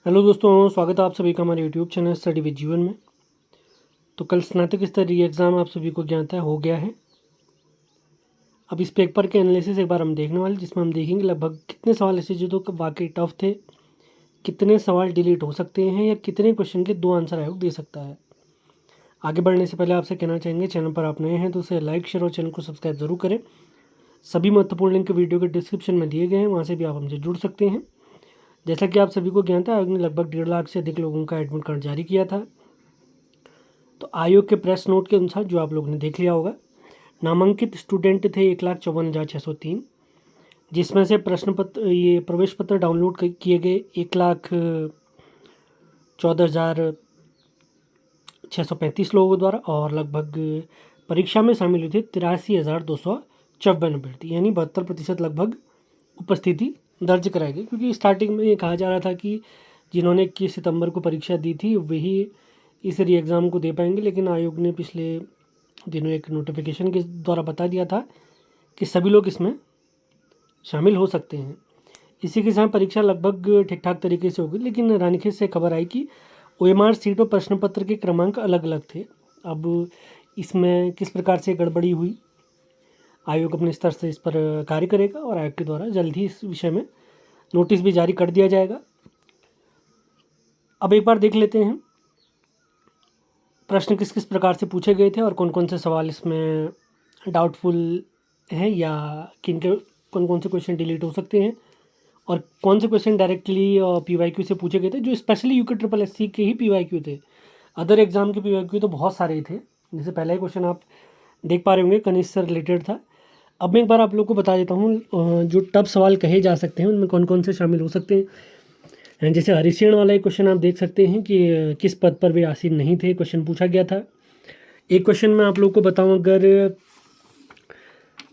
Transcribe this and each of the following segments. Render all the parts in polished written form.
Hello दोस्तों, स्वागत है आप सभी का हमारे यूट्यूब चैनल स्टडी विद जीवन में। तो कल स्नातक स्तरीय एग्ज़ाम आप सभी को ज्ञात है हो गया है। अब इस पेपर के एनालिसिस एक बार हम देखने वाले, जिसमें हम देखेंगे लगभग कितने सवाल ऐसे जो तो वाकई टफ थे, कितने सवाल डिलीट हो सकते हैं या कितने क्वेश्चन के दो आंसर आयोग दे सकता है। आगे बढ़ने से पहले आपसे कहना चाहेंगे, चैनल पर आप नए हैं तो उसे लाइक शेयर और चैनल को सब्सक्राइब जरूर करें। सभी महत्वपूर्ण लिंक वीडियो के डिस्क्रिप्शन में दिए गए हैं, वहाँ से भी आप हमसे जुड़ सकते हैं। जैसा कि आप सभी को ज्ञात है, आयोग ने लगभग 1.5 लाख से अधिक लोगों का एडमिट कार्ड जारी किया था। तो आयोग के प्रेस नोट के अनुसार, जो आप लोगों ने देख लिया होगा, नामांकित स्टूडेंट थे 1,54,603, जिसमें से प्रश्न पत्र ये प्रवेश पत्र डाउनलोड किए गए 1,14,635 लोगों द्वारा, और लगभग परीक्षा में शामिल हुए थे 83,254 अभ्यर्थी, यानी 72% लगभग उपस्थिति दर्ज कराई गई। क्योंकि स्टार्टिंग में ये कहा जा रहा था कि जिन्होंने 21 सितंबर को परीक्षा दी थी वही इस री एग्ज़ाम को दे पाएंगे, लेकिन आयोग ने पिछले दिनों एक नोटिफिकेशन के द्वारा बता दिया था कि सभी लोग इसमें शामिल हो सकते हैं। इसी के साथ परीक्षा लगभग ठीक ठाक तरीके से होगी, लेकिन रानीखेत से खबर आई कि OMR सीट और प्रश्न पत्र के क्रमांक अलग अलग थे। अब इसमें किस प्रकार से गड़बड़ी हुई, आयोग अपने स्तर से इस पर कार्य करेगा और आयोग के द्वारा जल्द ही इस विषय में नोटिस भी जारी कर दिया जाएगा। अब एक बार देख लेते हैं प्रश्न किस किस प्रकार से पूछे गए थे और कौन कौन से सवाल इसमें डाउटफुल हैं या किन के कौन कौन से क्वेश्चन डिलीट हो सकते हैं, और कौन से क्वेश्चन डायरेक्टली PYQ से पूछे गए थे, जो स्पेशली UK SSS के ही PYQ थे। अदर एग्जाम के PYQ तो बहुत सारे थे। जैसे पहला ही क्वेश्चन आप देख पा रहे होंगे, कनिष्ठ से रिलेटेड था। अब मैं एक बार आप लोग को बता देता हूँ जो टफ सवाल कहे जा सकते हैं उनमें कौन कौन से शामिल हो सकते हैं। जैसे हरिशेण वाला एक क्वेश्चन आप देख सकते हैं कि किस पद पर वे आसीन नहीं थे, क्वेश्चन पूछा गया था। एक क्वेश्चन मैं आप लोग को बताऊं, अगर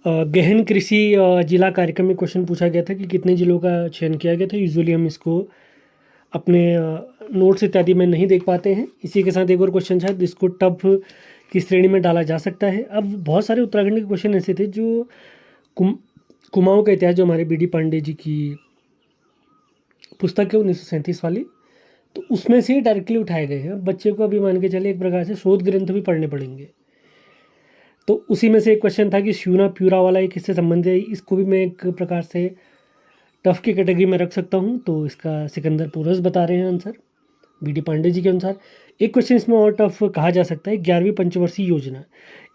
गहन कृषि जिला कार्यक्रम में क्वेश्चन पूछा गया था कि कितने जिलों का चयन किया गया था। यूजुअली हम इसको अपने नोट्स इत्यादि में नहीं देख पाते हैं। इसी के साथ एक और क्वेश्चन था जिसको टफ की श्रेणी में डाला जा सकता है। अब बहुत सारे उत्तराखंड के क्वेश्चन ऐसे थे जो कुमाऊं का इतिहास, जो हमारे BD पांडे जी की पुस्तक है 1937 वाली, तो उसमें से डायरेक्टली उठाए गए हैं। बच्चे को अभी मान के चले एक प्रकार से शोध ग्रंथ भी पढ़ने पड़ेंगे। तो उसी में से एक क्वेश्चन था कि श्यूना प्यूरा वाला ये किससे संबंधित है। इसको भी मैं एक प्रकार से टफ की कैटेगरी में रख सकता हूँ। तो इसका सिकंदर पूरस बता रहे हैं आंसर BD पांडे जी के अनुसार। एक क्वेश्चन इसमें और टफ कहा जा सकता है, 11वीं पंचवर्षीय योजना।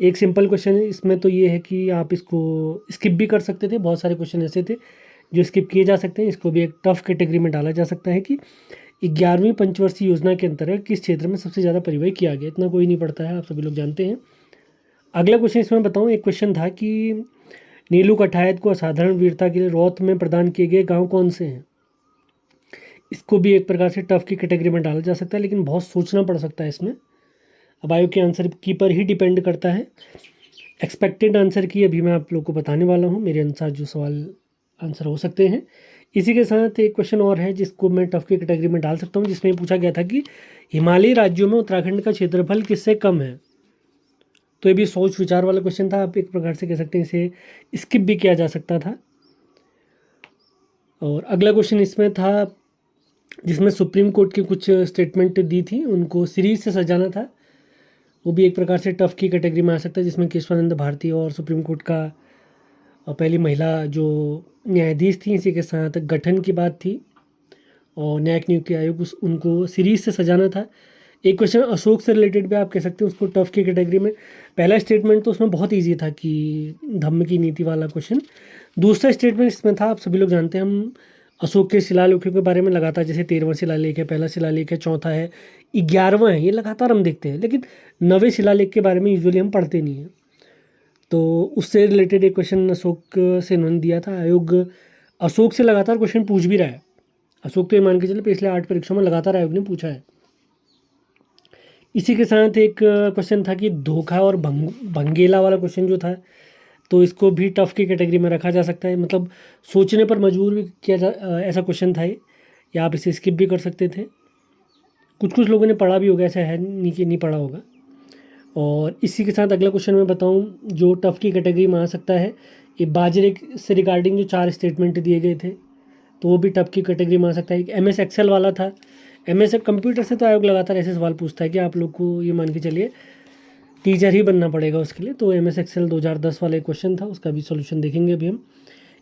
एक सिंपल क्वेश्चन है इसमें, तो ये है कि आप इसको स्किप भी कर सकते थे। बहुत सारे क्वेश्चन ऐसे थे जो स्किप किए जा सकते हैं। इसको भी एक टफ कैटेगरी में डाला जा सकता है कि 11वीं पंचवर्षीय योजना के अंतर्गत किस क्षेत्र में सबसे ज़्यादा परिव्यय किया गया। इतना कोई नहीं पड़ता है, आप सभी लोग जानते हैं। अगला क्वेश्चन इसमें बताऊँ, एक क्वेश्चन था कि नीलू कठायत को असाधारण वीरता के लिए रौत में प्रदान किए गए गांव कौन से हैं। इसको भी एक प्रकार से टफ की कैटेगरी में डाला जा सकता है, लेकिन बहुत सोचना पड़ सकता है इसमें। अब आयोग के आंसर की पर ही डिपेंड करता है। एक्सपेक्टेड आंसर की अभी मैं आप लोग को बताने वाला हूँ, मेरे अनुसार जो सवाल आंसर हो सकते हैं। इसी के साथ एक क्वेश्चन और है जिसको मैं टफ की कैटेगरी में डाल सकता हूँ, जिसमें पूछा गया था कि हिमालयी राज्यों में उत्तराखंड का क्षेत्रफल किससे कम है। तो ये भी सोच विचार वाला क्वेश्चन था, आप एक प्रकार से कह सकते हैं इसे स्किप भी किया जा सकता था। और अगला क्वेश्चन इसमें था जिसमें सुप्रीम कोर्ट की कुछ स्टेटमेंट दी थी, उनको सीरीज से सजाना था। वो भी एक प्रकार से टफ की कैटेगरी में आ सकता है, जिसमें केशवानंद भारती और सुप्रीम कोर्ट का पहली महिला जो न्यायाधीश थी, इसी के साथ गठन की बात थी और न्यायिक नियुक्ति आयोग उनको सीरीज से सजाना था। एक क्वेश्चन अशोक से रिलेटेड भी आप कह सकते हैं उसको टफ की कैटेगरी में। पहला स्टेटमेंट तो उसमें बहुत ईजी था कि धम्म की नीति वाला क्वेश्चन। दूसरा स्टेटमेंट इसमें था, आप सभी लोग जानते हैं, हम अशोक के शिलालेखों के बारे में लगातार, जैसे 13वां शिलालेख है, पहला शिलालेख है, चौथा है, 11वां है, ये लगातार हम देखते हैं, लेकिन 9वें शिलालेख के बारे में यूजुअली हम पढ़ते नहीं हैं। तो उससे रिलेटेड एक क्वेश्चन अशोक से उन्होंने दिया था। आयोग अशोक से लगातार क्वेश्चन पूछ भी रहा है। अशोक तो ये मान के चले पिछले 8 परीक्षाओं में लगातार आयोग ने पूछा है। इसी के साथ एक क्वेश्चन था कि धोखा और भंगेला वाला क्वेश्चन जो था, तो इसको भी टफ की कैटेगरी में रखा जा सकता है। मतलब सोचने पर मजबूर भी किया जा ऐसा क्वेश्चन था ये, या आप इसे स्किप भी कर सकते थे। कुछ लोगों ने पढ़ा भी होगा, ऐसा है नहीं कि नहीं पढ़ा होगा। और इसी के साथ अगला क्वेश्चन मैं बताऊं जो टफ की कैटेगरी में आ सकता है, ये बाजरे से रिगार्डिंग जो 4 स्टेटमेंट दिए गए थे, तो वो भी टफ की कैटेगरी में आ सकता है। एक MS एक्सेल वाला था, एमएस कंप्यूटर से तो आयोग लगातार ऐसे सवाल पूछता है कि आप लोग को ये मान के चलिए टीचर ही बनना पड़ेगा उसके लिए। तो एमएस एक्सेल 2010 वाला एक क्वेश्चन था, उसका भी सॉल्यूशन देखेंगे अभी हम।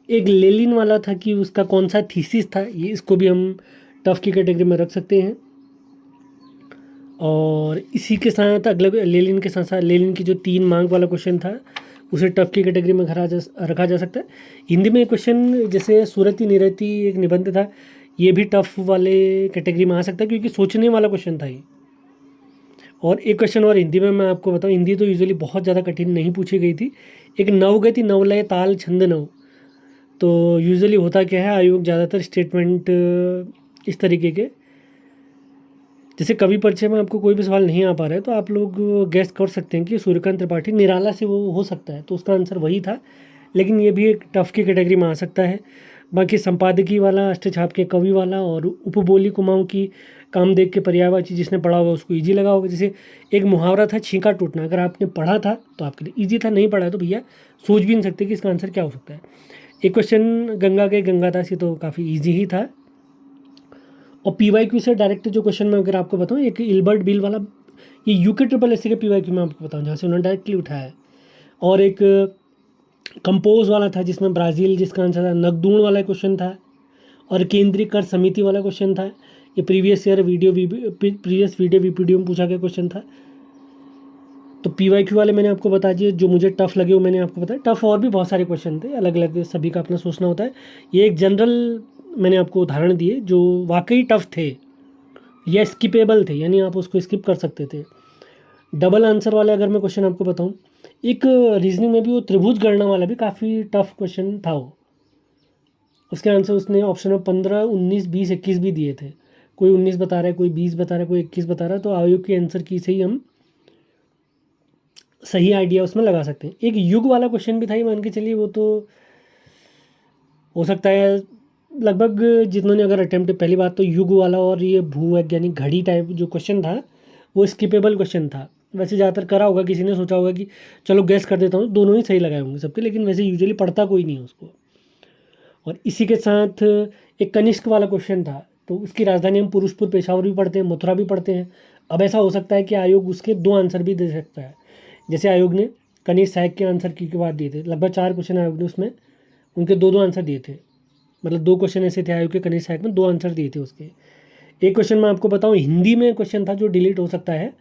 एक लेलिन वाला था कि उसका कौन सा थीसिस था, ये इसको भी हम टफ की कैटेगरी में रख सकते हैं। और इसी के साथ अगले लेलिन के साथ साथ लेलिन की जो 3 मार्क वाला क्वेश्चन था उसे टफ की कैटेगरी में रखा जा सकता है। हिंदी में एक क्वेश्चन जैसे सूरती निरती एक निबंध था, ये भी टफ वाले कैटेगरी में आ सकता है क्योंकि सोचने वाला क्वेश्चन था ये। और एक क्वेश्चन और हिंदी में मैं आपको बताऊं, हिंदी तो यूजुअली बहुत ज़्यादा कठिन नहीं पूछी गई थी। एक नवगति नवलय ताल छंद नव, तो यूजुअली होता क्या है, आयोग ज़्यादातर स्टेटमेंट इस तरीके के, जैसे कवि परिचय में आपको कोई भी सवाल नहीं आ पा रहा है तो आप लोग गैस कर सकते हैं कि सूर्यकांत त्रिपाठी निराला से वो हो सकता है, तो उसका आंसर वही था। लेकिन ये भी एक टफ की कैटेगरी में आ सकता है। बाकी संपादकी वाला, अष्टछाप के कवि वाला और उपबोली कुमाऊं की कामदेव के पर्यायवाची जिसने पढ़ा होगा उसको ईजी लगा होगा। जैसे एक मुहावरा था छींका टूटना, अगर आपने पढ़ा था तो आपके लिए ईजी था, नहीं पढ़ा तो भैया सोच भी नहीं सकते कि इसका आंसर क्या हो सकता है। एक क्वेश्चन गंगा के गंगादास, ये तो काफ़ी ईजी ही था। और PYQ से डायरेक्ट जो क्वेश्चन मैं अगर आपको बताऊँ, एक इल्बर्ट बिल वाला, ये UKSSC के PYQ में आपको बताऊँ जहाँ से उन्होंने डायरेक्टली उठाया है। और एक कंपोज वाला था जिसमें ब्राज़ील जिसका आंसर था, नकदूण वाला क्वेश्चन था। और केंद्रीय कर समिति वाला क्वेश्चन था, ये प्रीवियस वीडियो VPDO में पूछा गया क्वेश्चन था। तो PYQ वाले मैंने आपको बता दिए, जो मुझे टफ़ लगे वो मैंने आपको बताया। टफ़ और भी बहुत सारे क्वेश्चन थे, अलग अलग सभी का अपना सोचना होता है। ये एक जनरल मैंने आपको उदाहरण दिए जो वाकई टफ़ थे या स्किपेबल थे, यानी आप उसको स्किप कर सकते थे। डबल आंसर वाले अगर मैं क्वेश्चन आपको बताऊं, एक रीजनिंग में भी वो त्रिभुज गणना वाला भी काफ़ी टफ क्वेश्चन था वो। उसके आंसर उसने ऑप्शन में 15, 19, 20, 21 भी दिए थे। कोई 19 बता रहा है, कोई 20 बता रहा है, कोई 21 बता रहा है। तो आयोग के आंसर की से ही हम सही आइडिया उसमें लगा सकते हैं। एक युग वाला क्वेश्चन भी था, ये मान के चलिए वो तो हो सकता है लगभग जितनों ने अगर अटेम्प्ट, पहली बात तो युग वाला और ये भूवैज्ञानिक घड़ी टाइप जो क्वेश्चन था वो स्किपेबल क्वेश्चन था। वैसे ज़्यादातर करा होगा, किसी ने सोचा होगा कि चलो गैस कर देता हूँ, दोनों ही सही लगाए होंगे सबके, लेकिन वैसे यूजुअली पढ़ता कोई नहीं है उसको। और इसी के साथ एक कनिष्क वाला क्वेश्चन था, तो उसकी राजधानी हम पुरुषपुर पेशावर भी पढ़ते हैं, मथुरा भी पढ़ते हैं। अब ऐसा हो सकता है कि आयोग उसके 2 आंसर भी दे सकता है। जैसे आयोग ने कनिष्क साहिब के आंसर की बाद दिए थे, लगभग 4 क्वेश्चन आयोग ने उसमें उनके 2-2 आंसर दिए थे। मतलब 2 क्वेश्चन ऐसे थे आयोग के कनिष्क साहिब में, 2 आंसर दिए थे उसके। एक क्वेश्चन मैं आपको बताऊँ, हिंदी में क्वेश्चन था जो डिलीट हो सकता है,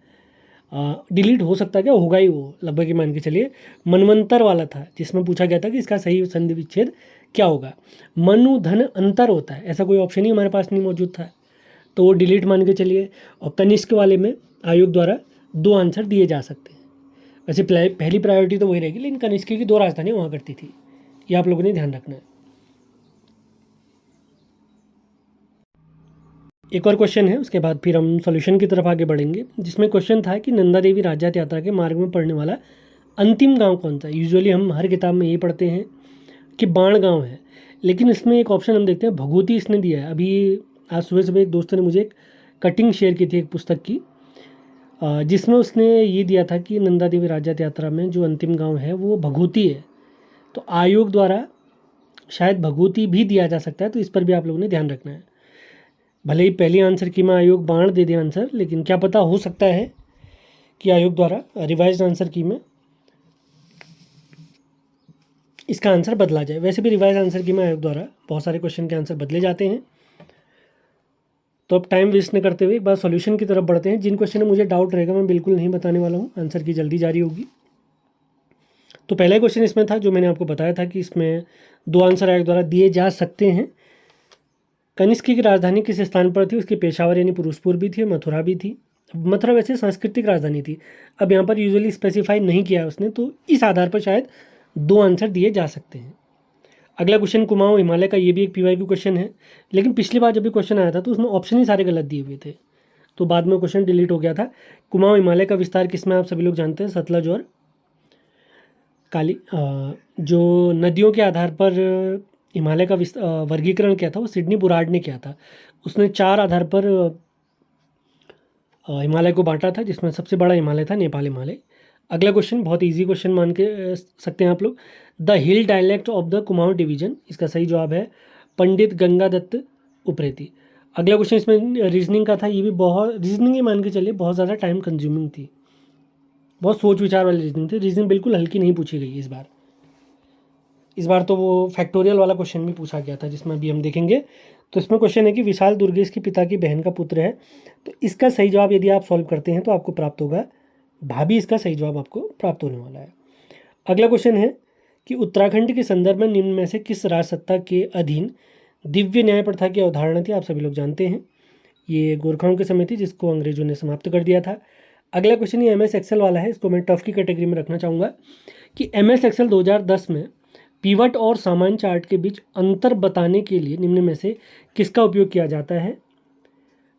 डिलीट हो सकता है क्या, होगा ही वो लगभग ही मान के चलिए। मनवंतर वाला था जिसमें पूछा गया था कि इसका सही संधि विच्छेद क्या होगा। मनु धन अंतर होता है, ऐसा कोई ऑप्शन ही हमारे पास नहीं मौजूद था, तो वो डिलीट मान के चलिए। और कनिष्क वाले में आयोग द्वारा 2 आंसर दिए जा सकते हैं। वैसे पहली प्रायोरिटी तो वही रहेगी, लेकिन कनिष्क की 2 राजधानियाँ हुआ करती थी, ये आप लोगों ने ध्यान रखना है। एक और क्वेश्चन है, उसके बाद फिर हम सॉल्यूशन की तरफ आगे बढ़ेंगे, जिसमें क्वेश्चन था कि नंदा देवी राज्यात यात्रा के मार्ग में पड़ने वाला अंतिम गांव कौन सा है। यूजुअली हम हर किताब में यही पढ़ते हैं कि बाण गांव है, लेकिन इसमें एक ऑप्शन हम देखते हैं भगवती इसने दिया है। अभी आज सुबह सुबह एक दोस्त ने मुझे एक कटिंग शेयर की थी एक पुस्तक की, जिसमें उसने ये दिया था कि नंदा देवी राज्यात यात्रा में जो अंतिम गाँव है वो भगवती है। तो आयोग द्वारा शायद भगवती भी दिया जा सकता है, तो इस पर भी आप लोगों ने ध्यान रखना है। भले ही पहली आंसर की में आयोग बाण दे दे आंसर, लेकिन क्या पता हो सकता है कि आयोग द्वारा रिवाइज्ड आंसर की में इसका आंसर बदला जाए। वैसे भी रिवाइज आंसर की में आयोग द्वारा बहुत सारे क्वेश्चन के आंसर बदले जाते हैं। तो अब टाइम वेस्ट न करते हुए एक बार सॉल्यूशन की तरफ बढ़ते हैं। जिन क्वेश्चन में मुझे डाउट रहेगा मैं बिल्कुल नहीं बताने वाला हूँ, आंसर की जल्दी जारी होगी। तो पहला क्वेश्चन इसमें था जो मैंने आपको बताया था कि इसमें 2 आंसर आयोग द्वारा दिए जा सकते हैं। कनिष्क की राजधानी किस स्थान पर थी, उसकी पेशावर यानी पुरुषपुर भी थी, मथुरा भी थी। मथुरा वैसे सांस्कृतिक राजधानी थी, अब यहाँ पर यूजुअली स्पेसिफाई नहीं किया उसने, तो इस आधार पर शायद 2 आंसर दिए जा सकते हैं। अगला क्वेश्चन कुमाऊं हिमालय का, ये भी एक PYQ क्वेश्चन है, लेकिन पिछली बार जब भी क्वेश्चन आया था तो उसमें ऑप्शन ही सारे गलत दिए हुए थे, तो बाद में क्वेश्चन डिलीट हो गया था। कुमाऊं हिमालय का विस्तार किसमें, आप सभी लोग जानते हैं, सतलज और काली। जो नदियों के आधार पर हिमालय का वर्गीकरण किया था वो सिडनी बुराड ने किया था। उसने 4 आधार पर हिमालय को बांटा था, जिसमें सबसे बड़ा हिमालय था नेपाल हिमालय। अगला क्वेश्चन बहुत इजी क्वेश्चन मान के सकते हैं आप लोग। The hill dialect of the Kumaon division, इसका सही जवाब है पंडित गंगादत्त उप्रेती। अगला क्वेश्चन इसमें रीजनिंग का था, ये भी बहुत रीजनिंग ही मान के चलिए बहुत ज़्यादा टाइम कंज्यूमिंग थी, बहुत सोच विचार वाली रीजनिंग थी। रीजनिंग बिल्कुल हल्की नहीं पूछी गई इस बार तो वो फैक्टोरियल वाला क्वेश्चन भी पूछा गया था, जिसमें अभी हम देखेंगे। तो इसमें क्वेश्चन है कि विशाल दुर्गेश के पिता की बहन का पुत्र है, तो इसका सही जवाब यदि आप सॉल्व करते हैं तो आपको प्राप्त होगा भाभी, इसका सही जवाब आपको प्राप्त होने वाला है। अगला क्वेश्चन है कि उत्तराखंड के संदर्भ में निम्न में से किस राजसत्ता के अधीन दिव्य न्याय प्रथा की अवधारणा थी? आप सभी लोग जानते हैं, ये गोरखाओं के समय थी जिसको अंग्रेजों ने समाप्त कर दिया था। अगला क्वेश्चन ये MS एक्सेल वाला है, इसको मैं टफ की कैटेगरी में रखना चाहूँगा कि MS एक्सेल 2010 में पीवट और सामान्य चार्ट के बीच अंतर बताने के लिए निम्न में से किसका उपयोग किया जाता है?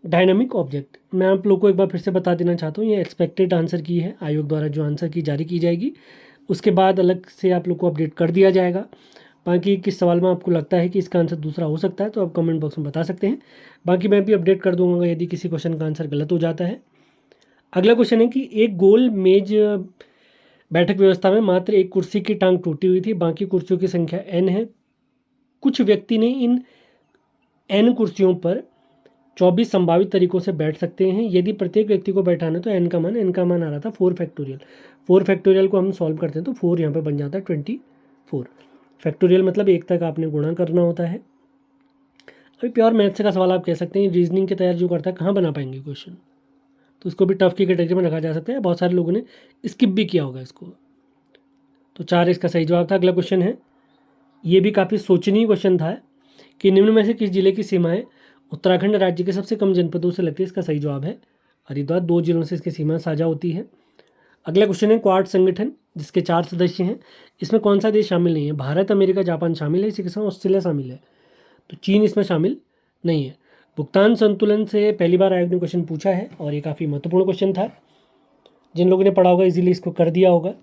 Dynamic object. मैं आप लोग को एक बार फिर से बता देना चाहता हूँ, ये एक्सपेक्टेड आंसर की है, आयोग द्वारा जो आंसर की जारी की जाएगी उसके बाद अलग से आप लोग को अपडेट कर दिया जाएगा। बाकी किस सवाल में आपको लगता है कि इसका आंसर दूसरा हो सकता है तो आप कमेंट बॉक्स में बता सकते हैं, बाकी मैं भी अपडेट कर दूंगा यदि किसी क्वेश्चन का आंसर गलत हो जाता है। अगला क्वेश्चन है कि एक गोल मेज बैठक व्यवस्था में मात्र एक कुर्सी की टांग टूटी हुई थी, बाकी कुर्सियों की संख्या n है। कुछ व्यक्ति ने इन n कुर्सियों पर 24 संभावित तरीकों से बैठ सकते हैं। यदि प्रत्येक व्यक्ति को बैठाना तो n का मान आ रहा था 4 फैक्टोरियल। 4 फैक्टोरियल को हम सॉल्व करते हैं तो 4 यहाँ पे बन जाता है 24 फैक्टोरियल, मतलब 1 तक आपने गुणा करना होता है। अभी प्योर मैथ्स का सवाल आप कह सकते हैं, रीजनिंग की तैयारी जो करता है कहाँ बना पाएंगे क्वेश्चन, तो इसको भी टफ की कैटेगरी में रखा जा सकता है। बहुत सारे लोगों ने स्किप भी किया होगा इसको। तो 4 इसका सही जवाब था। अगला क्वेश्चन है, ये भी काफ़ी सोचनीय क्वेश्चन था कि निम्न में से किस जिले की सीमाएं उत्तराखंड राज्य के सबसे कम जनपदों से लगती है? इसका सही जवाब है हरिद्वार। 2 जिलों से इसकी सीमा साझा होती है। अगला क्वेश्चन है, क्वाड संगठन जिसके 4 सदस्य हैं, इसमें कौन सा देश शामिल नहीं है? भारत, अमेरिका, जापान शामिल है, इसी के साथ ऑस्ट्रेलिया शामिल है, तो चीन इसमें शामिल नहीं है। भुगतान संतुलन से पहली बार आयोग ने क्वेश्चन पूछा है और ये काफ़ी महत्वपूर्ण क्वेश्चन था, जिन लोगों ने पढ़ा होगा इजीली इसको कर दिया होगा।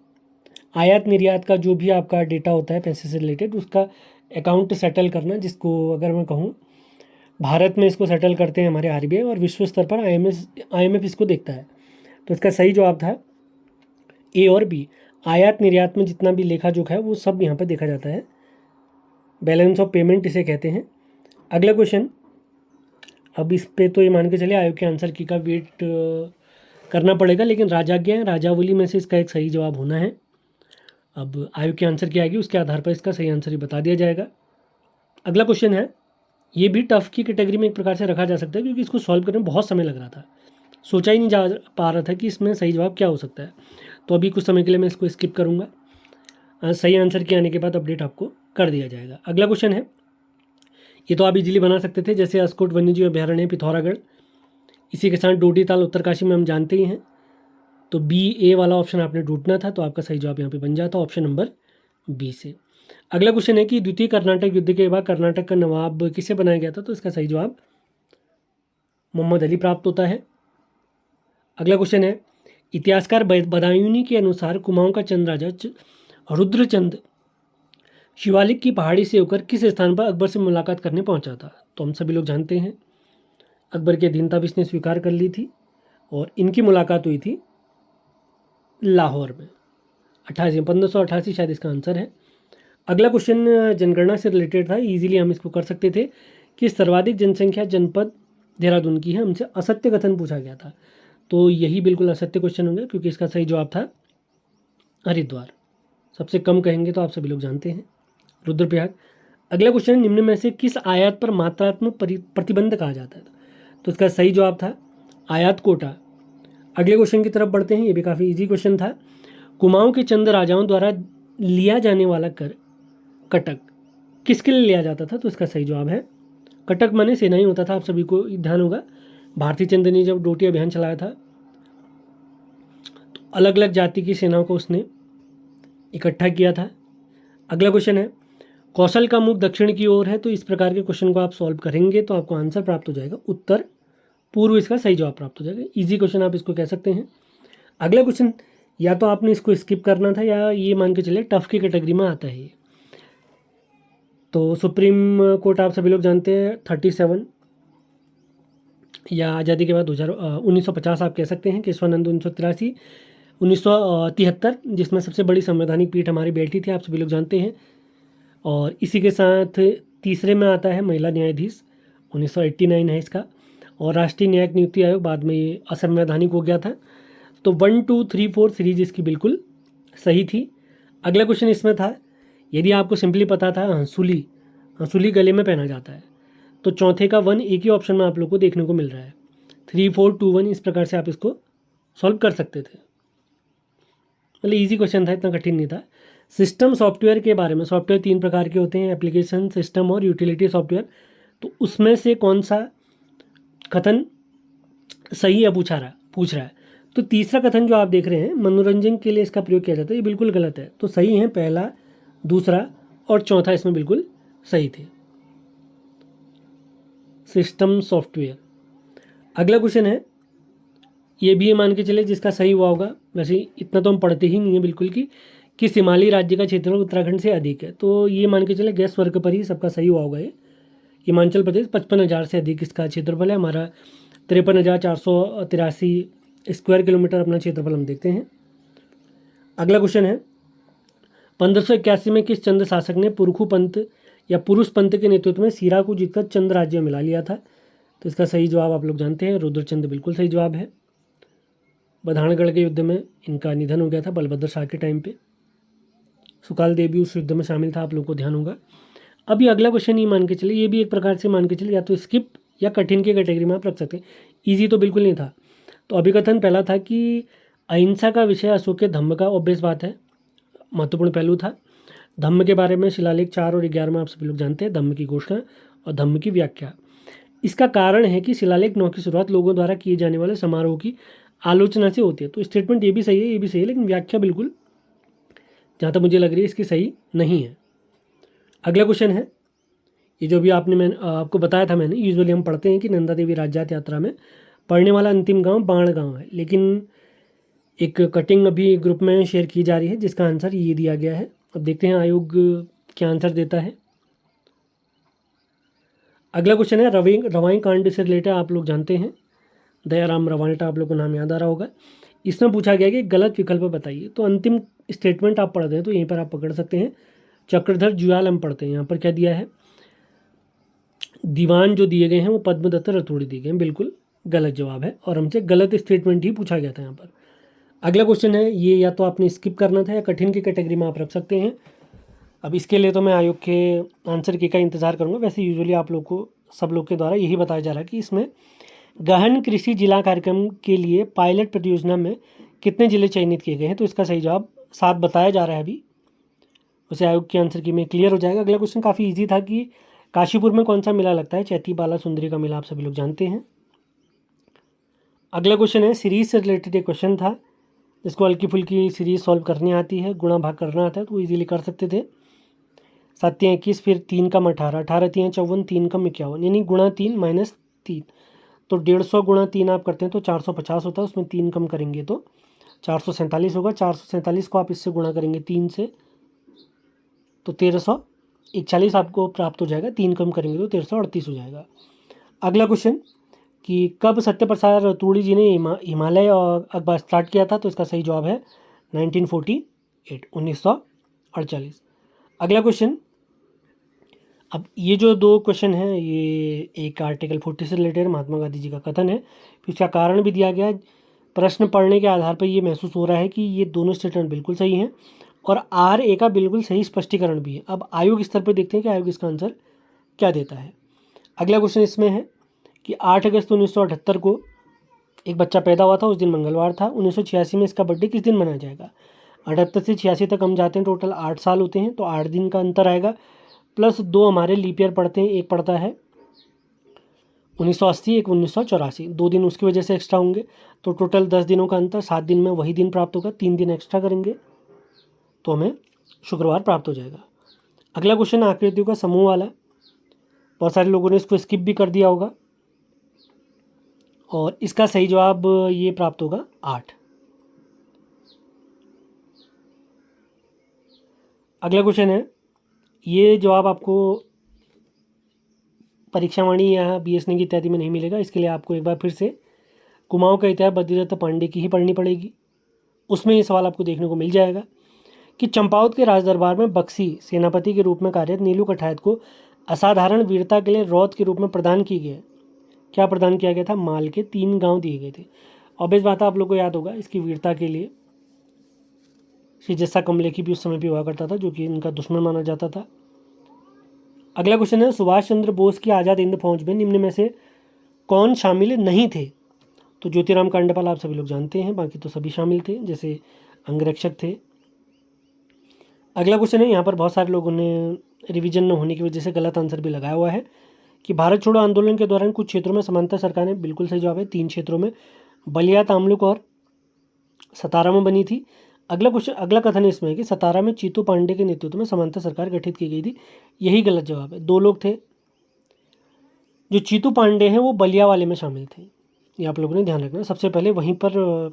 आयात निर्यात का जो भी आपका डेटा होता है पैसे से रिलेटेड, उसका अकाउंट सेटल करना, जिसको अगर मैं कहूँ भारत में इसको सेटल करते हैं हमारे RBI और विश्व स्तर पर IMF इसको देखता है। तो इसका सही जवाब था A और B। आयात निर्यात में जितना भी लेखा जोखा है वो सब यहाँ पर देखा जाता है, बैलेंस ऑफ पेमेंट इसे कहते हैं। अगला क्वेश्चन, अब इस पे तो ये मान के चलिए आयोग के आंसर की का वेट करना पड़ेगा, लेकिन राजाज्ञा राजावली में से इसका एक सही जवाब होना है। अब आयोग के आंसर की आएगी, उसके आधार पर इसका सही आंसर ही बता दिया जाएगा। अगला क्वेश्चन है, ये भी टफ की कैटेगरी में एक प्रकार से रखा जा सकता है क्योंकि इसको सॉल्व करने में बहुत समय लग रहा था, सोचा ही नहीं जा पा रहा था कि इसमें सही जवाब क्या हो सकता है। तो अभी कुछ समय के लिए मैं इसको स्किप करूँगा, सही आंसर के आने के बाद अपडेट आपको कर दिया जाएगा। अगला क्वेश्चन है, ये तो आप इजीली बना सकते थे, जैसे अस्कोट वन्यजीव अभ्यारण्य पिथौरागढ़, इसी के साथ डोडी ताल उत्तरकाशी में हम जानते ही हैं, तो BA वाला ऑप्शन आपने ढूंढना था, तो आपका सही जवाब यहाँ पे बन जाता ऑप्शन नंबर B से। अगला क्वेश्चन है कि द्वितीय कर्नाटक युद्ध के बाद कर्नाटक का नवाब किसे बनाया गया था? तो इसका सही जवाब मोहम्मद अली प्राप्त होता है। अगला क्वेश्चन है, इतिहासकार बदायूनी के अनुसार कुमाऊं का चंद राजा रुद्रचंद शिवालिक की पहाड़ी से होकर किस स्थान पर अकबर से मुलाकात करने पहुंचा था? तो हम सभी लोग जानते हैं अकबर की अधीनता भी इसने स्वीकार कर ली थी और इनकी मुलाकात हुई थी लाहौर में 1588 शायद इसका आंसर है। अगला क्वेश्चन जनगणना से रिलेटेड था, इजीली हम इसको कर सकते थे कि सर्वाधिक जनसंख्या जनपद देहरादून की है, हमसे असत्य कथन पूछा गया था, तो यही बिल्कुल असत्य क्वेश्चन होंगे क्योंकि इसका सही जवाब था हरिद्वार। सबसे कम कहेंगे तो आप सभी लोग जानते हैं रुद्रप्रयाग। अगला क्वेश्चन, निम्न में से किस आयात पर मात्रात्मक प्रतिबंध कहा जाता है? तो इसका सही जवाब था आयात कोटा। अगले क्वेश्चन की तरफ बढ़ते हैं, ये भी काफ़ी इजी क्वेश्चन था। कुमाऊं के चंद राजाओं द्वारा लिया जाने वाला कर कटक किसके लिए लिया जाता था? तो इसका सही जवाब है कटक माने सेनाई होता था, आप सभी को ध्यान होगा। भारती चंद ने जब डोटी अभियान चलाया था तो अलग अलग जाति की सेनाओं को उसने इकट्ठा किया था। अगला क्वेश्चन है, कौशल का मुख दक्षिण की ओर है, तो इस प्रकार के क्वेश्चन को आप सॉल्व करेंगे तो आपको आंसर प्राप्त हो जाएगा उत्तर पूर्व, इसका सही जवाब प्राप्त हो जाएगा। इजी क्वेश्चन आप इसको कह सकते हैं। अगला क्वेश्चन, या तो आपने इसको स्किप करना था या ये मान के चलिए टफ की कैटेगरी में आता है। तो सुप्रीम कोर्ट आप सभी लोग जानते हैं 37 या आज़ादी के बाद 1950 आप कह सकते हैं, केशवानंद 1983, 1973 जिसमें सबसे बड़ी संवैधानिक पीठ हमारी बैठी थी, आप सभी लोग जानते हैं। और इसी के साथ तीसरे में आता है महिला न्यायाधीश 1989 है इसका। और राष्ट्रीय न्यायिक नियुक्ति आयोग, बाद में ये असंवैधानिक हो गया था। तो 1, 2, 3, 4 सीरीज इसकी बिल्कुल सही थी। अगला क्वेश्चन इसमें था, यदि आपको सिंपली पता था हंसुली, हंसुली गले में पहना जाता है, तो चौथे का 1 एक ही ऑप्शन में आप लोग को देखने को मिल रहा है। 3, 4, 2, 1 इस प्रकार से आप इसको सॉल्व कर सकते थे। मतलब ईजी क्वेश्चन था, इतना कठिन नहीं था। सिस्टम सॉफ्टवेयर के बारे में, सॉफ्टवेयर 3 प्रकार के होते हैं, एप्लीकेशन, सिस्टम और यूटिलिटी सॉफ्टवेयर। तो उसमें से कौन सा कथन सही है पूछ रहा है। तो तीसरा कथन जो आप देख रहे हैं, मनोरंजन के लिए इसका प्रयोग किया जाता है, ये बिल्कुल गलत है। तो सही है पहला, दूसरा और चौथा इसमें बिल्कुल सही थे, सिस्टम सॉफ्टवेयर। अगला क्वेश्चन है, ये भी मान के चले जिसका सही हुआ होगा, वैसे इतना तो हम पढ़ते ही नहीं है बिल्कुल कि किस हिमालयी राज्य का क्षेत्रफल उत्तराखंड से अधिक है। तो ये मान के चले गैस वर्ग पर ही सबका सही हुआ होगा। ये हिमाचल प्रदेश 55,000 से अधिक इसका क्षेत्रफल है। हमारा 53,483 स्क्वायर किलोमीटर अपना क्षेत्रफल हम देखते हैं। अगला क्वेश्चन है, 1581 में किस चंद शासक ने पुरखू पंत या पुरुष पंत के नेतृत्व में सीरा को जीतकर चंद राज्य मिला लिया था? तो इसका सही जवाब आप लोग जानते हैं, रुद्रचंद बिल्कुल सही जवाब है। बधानगढ़ के युद्ध में इनका निधन हो गया था बलभद्र शाह के टाइम पे। सुकाल देव भी उस युद्ध में शामिल था, आप लोग को ध्यान होगा। अभी अगला क्वेश्चन ये मान के चलिए, ये भी एक प्रकार से मान के चलिए या तो स्किप या कठिन की कैटेगरी में आप रख सकते हैं। ईजी तो बिल्कुल नहीं था। तो अभिकथन पहला था कि अहिंसा का विषय अशोक के धम्म का, ऑब्वियस बात है, महत्वपूर्ण पहलू था। धम्म के बारे में शिलालेख 4 और 11 में आप सभी लोग जानते हैं, धम्म की घोषणा और धम्म की व्याख्या। इसका कारण है कि शिलालेख 9 की शुरुआत लोगों द्वारा किए जाने वाले समारोह की आलोचना से होती है। तो स्टेटमेंट ये भी सही है, ये भी सही है, लेकिन व्याख्या बिल्कुल जहाँ तक मुझे लग रही है इसकी सही नहीं है। अगला क्वेश्चन है, ये जो भी मैंने आपको बताया था, मैंने यूजुअली हम पढ़ते हैं कि नंदा देवी राज्यात यात्रा में पढ़ने वाला अंतिम गांव बाण गांव है, लेकिन एक कटिंग अभी ग्रुप में शेयर की जा रही है जिसका आंसर ये दिया गया है। अब देखते हैं आयोग क्या आंसर देता है। अगला क्वेश्चन है, रवाई कांड से रिलेटेड आप लोग जानते हैं, दयाराम रवाल्टा आप लोग को नाम याद आ रहा होगा। इसमें पूछा गया कि गलत विकल्प बताइए। तो अंतिम स्टेटमेंट आप पढ़ते हैं तो यहीं पर आप पकड़ सकते हैं, चक्रधर जुयाल हम पढ़ते हैं। यहाँ पर क्या दिया है, दीवान जो दिए गए हैं वो पद्मदत्त रतोड़ी दिए गए हैं, बिल्कुल गलत जवाब है और हमसे गलत स्टेटमेंट ही पूछा गया था यहाँ पर। अगला क्वेश्चन है, ये या तो आपने स्किप करना था या कठिन की कैटेगरी में आप रख सकते हैं। अब इसके लिए तो मैं आयोग के आंसर की का इंतज़ार करूँगा। वैसे यूजुअली आप लोग को, सब लोग के द्वारा यही बताया जा रहा है कि इसमें गहन कृषि जिला कार्यक्रम के लिए पायलट परियोजना में कितने जिले चयनित किए गए हैं। तो इसका सही जवाब 7 बताया जा रहा है अभी, उसे आयोग के आंसर की में क्लियर हो जाएगा। अगला क्वेश्चन काफ़ी ईजी था कि काशीपुर में कौन सा मेला लगता है? चैती बाला सुंदरी का मेला, आप सभी लोग जानते हैं। अगला क्वेश्चन है, सीरीज से रिलेटेड एक क्वेश्चन था जिसको हल्की फुल्की सीरीज सॉल्व करनी आती है, गुणा भाग करना आता है तो ईजिली कर सकते थे। 7 21, फिर 3 कम 18, 18 3 54, 3 कम 51, यानी गुणा 3 माइनस 3। तो 150 गुणा 3 आप करते हैं तो 450 होता है, उसमें 3 कम करेंगे तो 447 होगा। 447 को आप इससे गुणा करेंगे 3 से तो 1341 आपको प्राप्त हो जाएगा। 3 कम करेंगे तो 1338 हो जाएगा। अगला क्वेश्चन कि कब सत्यप्रसाद रतूड़ी जी ने हिमालय और अखबार स्टार्ट किया था? तो इसका सही जवाब है 1948, 1948। अगला क्वेश्चन, अब ये जो 2 क्वेश्चन हैं, ये एक आर्टिकल 40 से रिलेटेड महात्मा गांधी जी का कथन है, फिर इसका कारण भी दिया गया है। प्रश्न पढ़ने के आधार पर ये महसूस हो रहा है कि ये दोनों स्टेटमेंट बिल्कुल सही हैं और RA का बिल्कुल सही स्पष्टीकरण भी है। अब आयोग स्तर पर देखते हैं कि आयोग इसका आंसर क्या देता है। अगला क्वेश्चन इसमें है कि 8 अगस्त 1978 को एक बच्चा पैदा हुआ था, उस दिन मंगलवार था। 1986 में इसका बर्थडे किस दिन मनाया जाएगा? 78 से 86 तक हम जाते हैं, टोटल 8 साल होते हैं, तो 8 दिन का अंतर आएगा, प्लस 2 हमारे लीप ईयर पढ़ते हैं, एक पढ़ता है 1980, एक 1984, 2 दिन उसकी वजह से एक्स्ट्रा होंगे, तो टोटल 10 दिनों का अंतर, 7 दिन में वही दिन प्राप्त होगा, 3 दिन एक्स्ट्रा करेंगे तो हमें शुक्रवार प्राप्त हो जाएगा। अगला क्वेश्चन आकृतियों का समूह वाला, बहुत सारे लोगों ने इसको स्किप भी कर दिया होगा और इसका सही जवाब ये प्राप्त होगा 8। अगला क्वेश्चन है, ये जवाब आपको परीक्षावाणी या BSN की इत्यादि में नहीं मिलेगा, इसके लिए आपको एक बार फिर से कुमाऊं का इतिहास बद्रीदत्त पांडे की ही पढ़नी पड़ेगी। उसमें ये सवाल आपको देखने को मिल जाएगा कि चंपावत के राज दरबार में बक्सी सेनापति के रूप में कार्यरत नीलू कठायत को असाधारण वीरता के लिए रौत के रूप में प्रदान की गई है। क्या प्रदान किया गया था? माल के 3 गांव दिए गए थे। ऑब्वियस बात है, आप लोग को याद होगा इसकी वीरता के लिए श्री जस्सा कमलेखी भी उस समय भी हुआ करता था, जो कि इनका दुश्मन माना जाता था। अगला क्वेश्चन है, सुभाष चंद्र बोस की आज़ाद हिंद फौज में निम्न में से कौन शामिल नहीं थे? तो ज्योतिराम कांडेपाल आप सभी लोग जानते हैं, बाकी तो सभी शामिल थे, जैसे अंगरक्षक थे। अगला क्वेश्चन है, यहाँ पर बहुत सारे लोगों ने रिवीजन न होने की वजह से गलत आंसर भी लगाया हुआ है कि भारत छोड़ो आंदोलन के दौरान कुछ क्षेत्रों में समांतर सरकारें, बिल्कुल सही जवाब है, 3 क्षेत्रों में, बलिया, तामलुक और सतारा में बनी थी। अगला कथन इसमें है कि सतारा में चीतू पांडे के नेतृत्व में समांतर सरकार गठित की गई थी। यही गलत जवाब है। 2 लोग थे। जो चीतू पांडे हैं वो बलिया वाले में शामिल थे, ये आप लोगों ने ध्यान रखना। सबसे पहले वहीं पर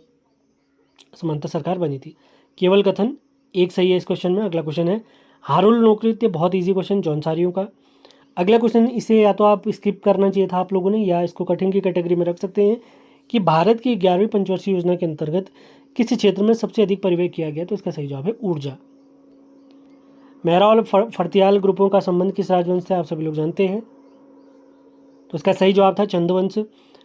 समांतर सरकार बनी थी। केवल कथन एक सही है इस क्वेश्चन में। अगला क्वेश्चन है, हारुल नौकृत्य, बहुत ईजी क्वेश्चन, जौनसारियों का। अगला क्वेश्चन, इसे या तो आप स्किप करना चाहिए था आप लोगों ने, या इसको कठिन की कैटेगरी में रख सकते हैं कि भारत की 11वीं पंचवर्षीय योजना के अंतर्गत किस क्षेत्र में सबसे अधिक परिव्यय किया गया? तो इसका सही जवाब है ऊर्जा। मेहरा और फर्तियाल ग्रुपों का संबंध किस राजवंश से? आप सभी लोग जानते हैं, तो इसका सही जवाब था चंदवंश।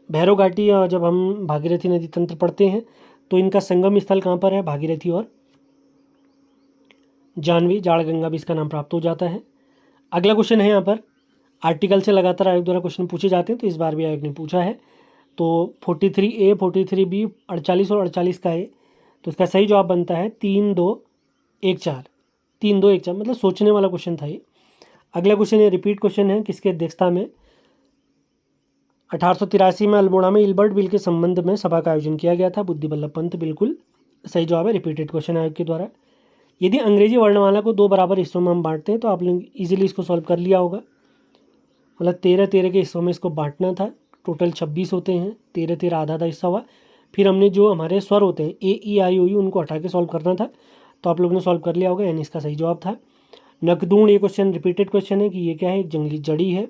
भैरव घाटी, जब हम भागीरथी नदी तंत्र पढ़ते हैं तो इनका संगम स्थल कहाँ पर है? भागीरथी और जानवी, जाड़ गंगा भी इसका नाम प्राप्त हो जाता है। अगला क्वेश्चन है, यहाँ पर आर्टिकल से लगातार आयोग द्वारा क्वेश्चन पूछे जाते हैं, तो इस बार भी आयोग ने पूछा है। तो 43A, 43B, 48 और 48 का है, तो इसका सही जवाब बनता है 3, 2, 1, 4। 3, 2, 1, 4, मतलब सोचने वाला क्वेश्चन था ये। अगला क्वेश्चन है, रिपीट क्वेश्चन है, किसके अध्यक्षता में? 1883 में अल्मोड़ा में इल्बर्ट बिल के संबंध में सभा का आयोजन किया गया था। बुद्धि बल्लभ पंत, बिल्कुल सही जवाब है, रिपीटेड क्वेश्चन आयोग के द्वारा। यदि अंग्रेजी वर्णमाला को 2 बराबर हिस्सों में हम बांटते हैं तो आप लोग इजीली इसको सॉल्व कर लिया होगा। मतलब 13-13 के हिस्सों में इसको बांटना था। टोटल 26 होते हैं, 13-13 आधा आधा हिस्सा हुआ। फिर हमने जो हमारे स्वर होते हैं A, E, I, O, U, उनको हटा के सॉल्व करना था, तो आप लोगों ने सॉल्व कर लिया होगा, यानी इसका सही जवाब था नकदूण। ये क्वेश्चन रिपीटेड क्वेश्चन है कि ये क्या है? एक जंगली जड़ी है।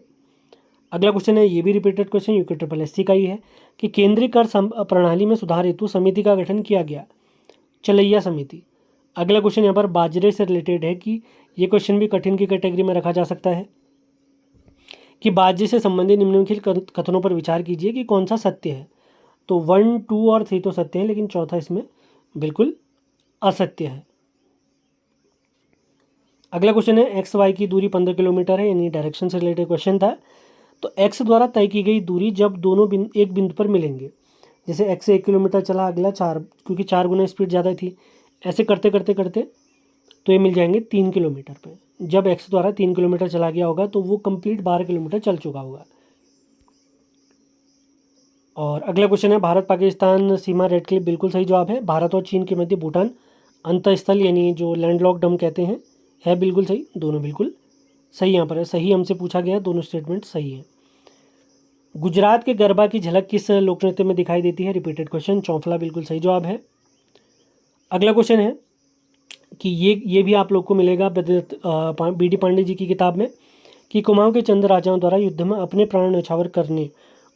अगला क्वेश्चन है, ये भी रिपीटेड क्वेश्चन, UKSSC का ही है कि केंद्रीय कर प्रणाली में सुधार हेतु समिति का गठन किया गया, चलैया समिति। अगला क्वेश्चन यहाँ पर बाजरे से रिलेटेड है कि ये क्वेश्चन भी कठिन की कैटेगरी में रखा जा सकता है कि बाजरे से संबंधित निम्नलिखित कथनों पर विचार कीजिए कि कौन सा सत्य है। तो 1, 2 और 3 तो सत्य है, लेकिन चौथा इसमें बिल्कुल असत्य है। अगला क्वेश्चन है, एक्स वाई की दूरी 15 किलोमीटर है, यानी डायरेक्शन से रिलेटेड क्वेश्चन था। तो एक्स द्वारा तय की गई दूरी जब दोनों एक बिंदु पर मिलेंगे, जैसे एक्स से 1 किलोमीटर चला, अगला 4, क्योंकि 4 गुना स्पीड ज़्यादा थी, ऐसे करते करते करते तो ये मिल जाएंगे 3 किलोमीटर पे। जब एक्स द्वारा 3 किलोमीटर चला गया होगा तो वो कंप्लीट 12 किलोमीटर चल चुका होगा। और अगला क्वेश्चन है, भारत पाकिस्तान सीमा रेड क्लिफ, बिल्कुल सही जवाब है। भारत और चीन के मध्य भूटान अंतःस्थल, यानी जो लैंडलॉक्ड हम कहते हैं, है बिल्कुल सही। दोनों बिल्कुल सही यहाँ पर है, सही हमसे पूछा गया, दोनों स्टेटमेंट सही है। गुजरात के गरबा की झलक किस लोक नृत्य में दिखाई देती है? रिपीटेड क्वेश्चन, चौफला, बिल्कुल सही जवाब है। अगला क्वेश्चन है कि ये भी आप लोग को मिलेगा BD पांडे जी की किताब में कि कुमाऊं के चंद राजाओं द्वारा युद्ध में अपने प्राण न्यौछावर करने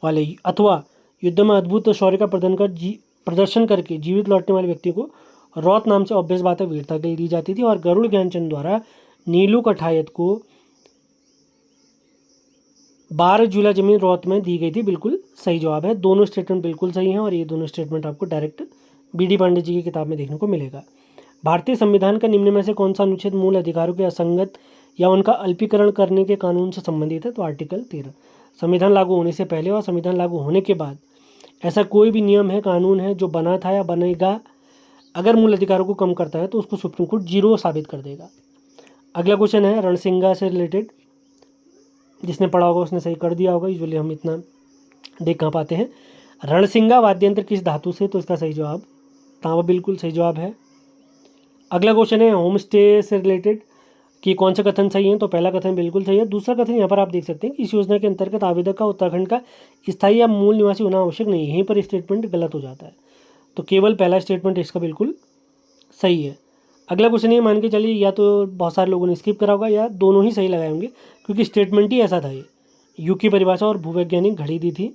वाले अथवा युद्ध में अद्भुत शौर्य का प्रदर्शन करके जीवित लौटने वाले व्यक्ति को रौत नाम से, ऑब्वियस बात है, वीरता के लिए दी जाती थी। और गरुड़ ज्ञानचंद द्वारा नीलू कठायत को 12 जुला जमीन रौत में दी गई थी, बिल्कुल सही जवाब है। दोनों स्टेटमेंट बिल्कुल सही हैं और ये दोनों स्टेटमेंट आपको डायरेक्ट BD पांडे जी की किताब में देखने को मिलेगा। भारतीय संविधान का निम्न में से कौन सा अनुच्छेद मूल अधिकारों के असंगत या उनका अल्पीकरण करने के कानून से संबंधित है? तो आर्टिकल 13। संविधान लागू होने से पहले और संविधान लागू होने के बाद ऐसा कोई भी नियम है, कानून है जो बना था या बनेगा, अगर मूल अधिकारों को कम करता है तो उसको सुप्रीम कोर्ट 0 साबित कर देगा। अगला क्वेश्चन है रणसिंगा से रिलेटेड, जिसने पढ़ा होगा उसने सही कर दिया होगा, यूजुअली हम इतना देख कहाँ पाते हैं। रणसिंगा वाद्य यंत्र किस धातु से? तो इसका सही जवाब तांबा, बिल्कुल सही जवाब है। अगला क्वेश्चन है होम स्टे से रिलेटेड कि कौन से कथन सही हैं? तो पहला कथन बिल्कुल सही है। दूसरा कथन यहाँ पर आप देख सकते हैं कि इस योजना के अंतर्गत आवेदक का उत्तराखंड का स्थायी या मूल निवासी होना आवश्यक नहीं है, यहीं पर स्टेटमेंट गलत हो जाता है। तो केवल पहला स्टेटमेंट इसका बिल्कुल सही है। अगला क्वेश्चन ये मान के चलिए, या तो बहुत सारे लोगों ने स्किप करा होगा या दोनों ही सही लगाए होंगे, क्योंकि स्टेटमेंट ही ऐसा था। ये युग की परिभाषा और भूवैज्ञानिक घड़ी दी थी।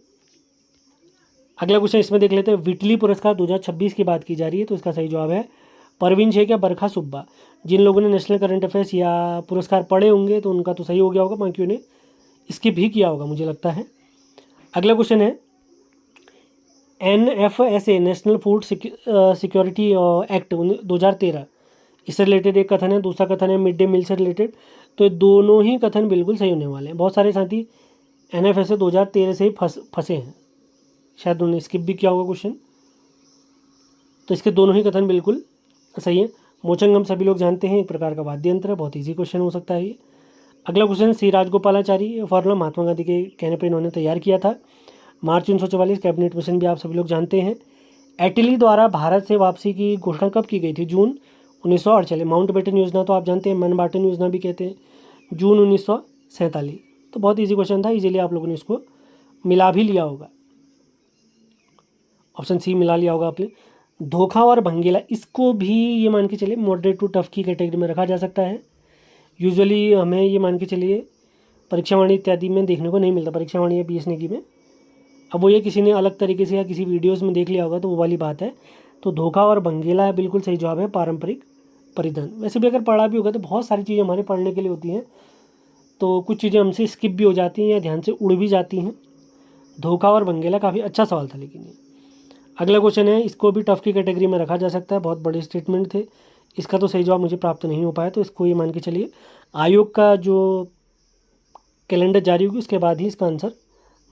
अगला क्वेश्चन इसमें देख लेते हैं, विटली पुरस्कार 2026 की बात की जा रही है, तो इसका सही जवाब है परवीन शेख या बरखा सुब्बा। जिन लोगों ने नेशनल करंट अफेयर्स या पुरस्कार पढ़े होंगे तो उनका तो सही हो गया होगा, बाकी ने स्किप भी किया होगा मुझे लगता है। अगला क्वेश्चन है NFSA national food security act 2013, इससे रिलेटेड एक कथन है, दूसरा कथन है मिड डे मील से रिलेटेड। तो ये दोनों ही कथन बिल्कुल सही होने वाले हैं। बहुत सारे साथी NFSA 2013 से ही फंसे हैं, शायद उन्होंने स्किप भी किया होगा क्वेश्चन। तो इसके दोनों ही कथन बिल्कुल सही है। मोचंग हम सभी लोग जानते हैं, एक प्रकार का वाद्य यंत्र है, बहुत ईजी क्वेश्चन हो सकता है ये। अगला क्वेश्चन सी राजगोपालाचारी, ये फॉर्मूला महात्मा गांधी के कहने पर इन्होंने तैयार किया था। मार्च 1944 कैबिनेट मिशन भी आप सभी लोग जानते हैं। एटली द्वारा भारत से वापसी की घोषणा कब की गई थी? जून 1948। माउंटबेटन योजना तो आप जानते हैं, मनबाटन योजना भी कहते हैं, जून 1947। तो बहुत इजी क्वेश्चन था, इजीली आप लोगों ने इसको मिला भी लिया होगा, ऑप्शन सी मिला लिया होगा आपने। धोखा और भंगेला, इसको भी ये मान के चलिए मॉडरेट टू टफ की कैटेगरी में रखा जा सकता है। यूजुअली हमें ये मान के चलिए परीक्षावाणी इत्यादि में देखने को नहीं मिलता, परीक्षावाणी या PS नेगी में। अब वो ये किसी ने अलग तरीके से या किसी वीडियोस में देख लिया होगा तो वो वाली बात है। तो धोखा और भंगेला बिल्कुल सही जवाब है, पारंपरिक परिधान। वैसे भी अगर पढ़ा भी होगा तो बहुत सारी चीज़ें हमारे पढ़ने के लिए होती हैं, तो कुछ चीज़ें हमसे स्किप भी हो जाती हैं या ध्यान से उड़ भी जाती हैं। धोखा और भंगेला काफ़ी अच्छा सवाल था लेकिन ये। अगला क्वेश्चन है, इसको भी टफ की कैटेगरी में रखा जा सकता है, बहुत बड़े स्टेटमेंट थे। इसका तो सही जवाब मुझे प्राप्त नहीं हो पाया, तो इसको ये मान के चलिए आयोग का जो कैलेंडर जारी होगी उसके बाद ही इसका आंसर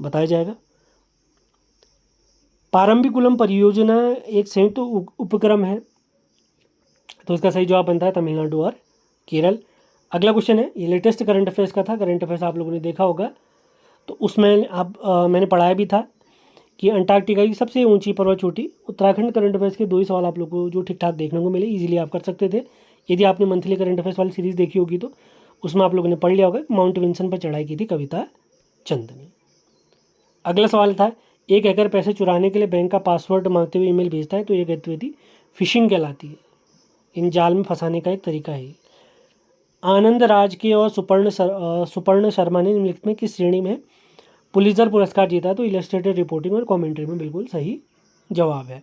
बताया जाएगा। पारंबिकुलम परियोजना एक संयुक्त उपक्रम है, तो इसका सही जवाब बनता है तमिलनाडु और केरल। अगला क्वेश्चन है, ये लेटेस्ट करंट अफेयर्स का था, करंट अफेयर्स आप लोगों ने देखा होगा, तो उसमें मैंने पढ़ाया भी था कि अंटार्कटिका की सबसे ऊंची पर्वत चोटी उत्तराखंड। करंट अफेयर्स के 2 ही सवाल आप लोगों को जो ठीक ठाक देखने को मिले, इजीली आप कर सकते थे। यदि आपने मंथली करंट अफेयर्स वाली सीरीज़ देखी होगी तो उसमें आप लोगों ने पढ़ लिया होगा कि माउंट विंसन पर चढ़ाई की थी कविता चंद ने। अगला सवाल था, एक हैकर पैसे चुराने के लिए बैंक का पासवर्ड मांगते हुए ईमेल भेजता है, तो ये गतिविधि फिशिंग कहलाती है। इन जाल में फंसाने का एक तरीका है। आनंद राजकीय और सुपर्ण शर्मा ने निम्नलिखित में किस श्रेणी में पुलित्जर पुरस्कार जीता? तो इलस्ट्रेटेड रिपोर्टिंग और कमेंट्री में बिल्कुल सही जवाब है।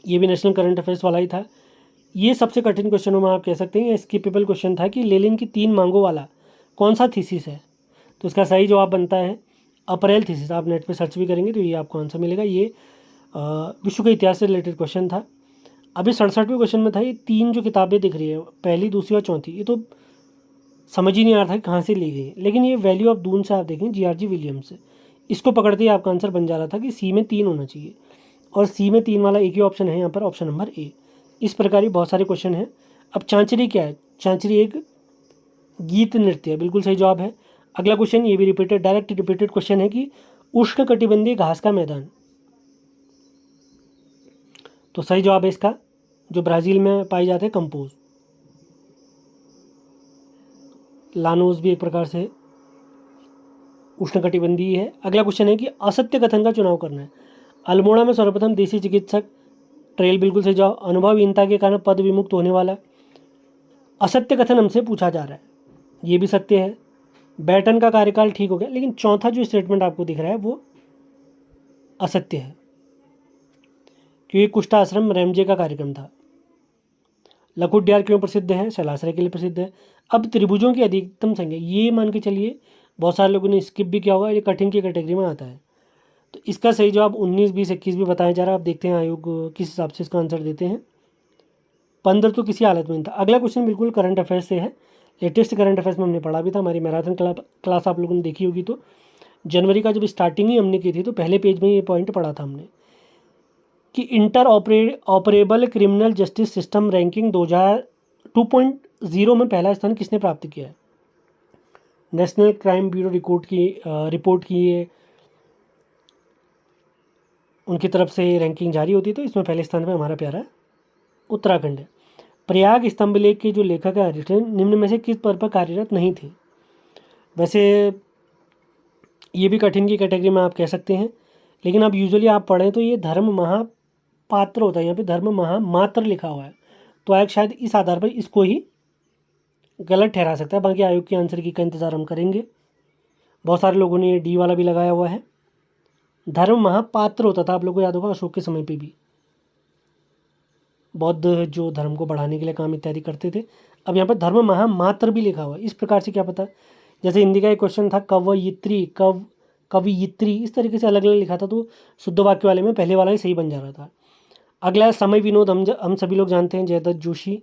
ये भी नेशनल करंट अफेयर्स वाला ही था। ये सबसे कठिन क्वेश्चनों में आप कह सकते हैं, स्किपेबल क्वेश्चन था कि लेनिन की 3 मांगों वाला कौन सा थीसिस है? तो इसका सही जवाब बनता है अप्रैल थीसिस। आप नेट पे सर्च भी करेंगे तो ये आपको आंसर मिलेगा। ये विश्व के इतिहास से रिलेटेड क्वेश्चन था। अभी 67वें क्वेश्चन में था, ये 3 जो किताबें दिख रही है, पहली, दूसरी और चौथी, ये तो समझ ही नहीं आ रहा था कि कहाँ से ली गई, लेकिन ये वैल्यू ऑफ दून से आप देखें, GRG विलियम्स से, इसको पकड़ते ही आपका आंसर बन जा रहा था कि सी में 3 होना चाहिए, और सी में 3 वाला एक ही ऑप्शन है यहाँ पर, ऑप्शन नंबर A। इस प्रकार ही बहुत सारे क्वेश्चन हैं। अब चांचरी क्या है? चांचरी एक गीत नृत्य है, बिल्कुल सही जवाब है। अगला क्वेश्चन, ये भी रिपीटेड, डायरेक्ट रिपीटेड क्वेश्चन है कि उष्ण कटिबंधीय घास का मैदान, तो सही जवाब है इसका, जो ब्राज़ील में पाई जाते हैं, कंपोज। लानोस भी एक प्रकार से उष्णकटिबंधीय है। अगला क्वेश्चन है कि असत्य कथन का चुनाव करना है। अल्मोड़ा में सर्वप्रथम देसी चिकित्सक, ट्रेल बिल्कुल सही जवाब। अनुभवहीनता के कारण पद विमुक्त होने वाला, असत्य कथन हमसे पूछा जा रहा है, ये भी सत्य है। बैटन का कार्यकाल ठीक हो गया, लेकिन चौथा जो स्टेटमेंट आपको दिख रहा है वो असत्य है, क्योंकि कुष्ठा आश्रम रैमजे का कार्यक्रम था। लखुडियार क्यों प्रसिद्ध है? शैलाश्रय के लिए प्रसिद्ध है। अब त्रिभुजों की अधिकतम संख्या, ये मान के चलिए बहुत सारे लोगों ने स्किप भी किया होगा, ये कठिन की कैटेगरी में आता है, तो इसका सही जवाब 19, 20, 21 भी बताया जा रहा है। आप देखते हैं आयोग किस हिसाब से इसका आंसर देते हैं। 15 तो किसी हालत में नहीं था। अगला क्वेश्चन बिल्कुल करंट अफेयर्स से है, लेटेस्ट करंट अफेयर्स में हमने पढ़ा भी था, हमारी मैराथन क्लास आप लोगों ने देखी होगी, तो जनवरी का जब स्टार्टिंग ही हमने की थी तो पहले पेज में ये पॉइंट पढ़ा था हमने कि inter operable criminal justice system ranking 2.0 में पहला स्थान किसने प्राप्त किया है? नेशनल क्राइम ब्यूरो रिपोर्ट की ये उनकी तरफ से रैंकिंग जारी होती है, तो इसमें पहले स्थान पर हमारा प्यारा उत्तराखंड है। प्रयाग स्तंभ लेख के जो लेखक है अरिस्टन निम्न में से किस पद पर कार्यरत नहीं थे? वैसे ये भी कठिन की कैटेगरी में आप कह सकते हैं, लेकिन अब यूजुअली आप पढ़ें तो ये धर्म महापात्र होता है, यहाँ पे धर्म महामात्र लिखा हुआ है, तो आयोग शायद इस आधार पर इसको ही गलत ठहरा सकता है। बाकी आयोग के आंसर की का इंतज़ार हम करेंगे। बहुत सारे लोगों ने ये D वाला भी लगाया हुआ है, धर्म महापात्र होता था, आप लोगों को याद होगा अशोक के समय पे भी। बौद्ध जो धर्म को बढ़ाने के लिए काम इत्यादि करते थे। अब यहाँ पर धर्म महामात्र भी लिखा हुआ है, इस प्रकार से क्या पता, जैसे हिंदी का एक क्वेश्चन था कवयित्री, कवियित्री, इस तरीके से अलग अलग लिखा था, तो शुद्ध वाक्य वाले में पहले वाला ही सही बन जा रहा था। अगला है समय विनोद, हम सभी लोग जानते हैं, जयदत्त जोशी।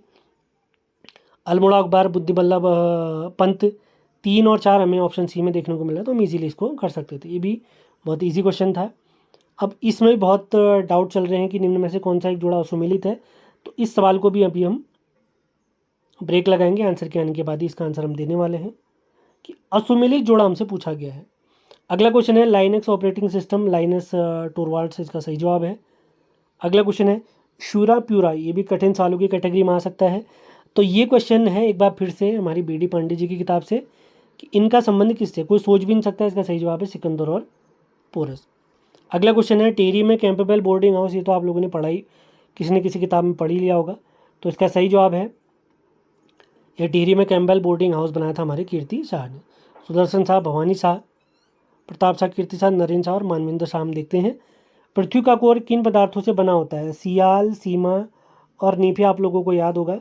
अल्मोड़ा अखबार, बुद्धि बल्लभ पंत। 3 और 4 हमें ऑप्शन सी में देखने को मिला, तो हम इजीली इसको कर सकते थे। ये भी बहुत इजी क्वेश्चन था। अब इसमें भी बहुत डाउट चल रहे हैं कि निम्न में से कौन सा एक जोड़ा असुमेलित है, तो इस सवाल को भी अभी हम ब्रेक लगाएंगे, आंसर के आने के बाद ही इसका आंसर हम देने वाले हैं कि असुमेलित जोड़ा हमसे पूछा गया है। अगला क्वेश्चन है Linux operating system, Linus Torvalds इसका सही जवाब है। अगला क्वेश्चन है शूरा प्यूरा, ये भी कठिन सवालों की कैटेगरी में आ सकता है। तो ये क्वेश्चन है एक बार फिर से हमारी बी.डी. पांडे जी की किताब से कि इनका संबंध किससे, कोई सोच भी नहीं सकता। इसका सही जवाब है सिकंदर और पोरस। अगला क्वेश्चन है टेरी में कैंपबेल बोर्डिंग हाउस, ये तो आप लोगों ने पढ़ाई, किसी न किसी किताब में पढ़ ही लिया होगा, तो इसका सही जवाब है यह टिहरी में कैंपबेल बोर्डिंग हाउस बनाया था हमारे कीर्ति शाह ने। सुदर्शन शाह, भवानी शाह, प्रताप शाह, कीर्ति शाह, नरेंद्र शाह और मानवेंद्र शाह। हम देखते हैं पृथ्वी का कोर किन पदार्थों से बना होता है, सियाल, सीमा और नीफे आप लोगों को याद होगा,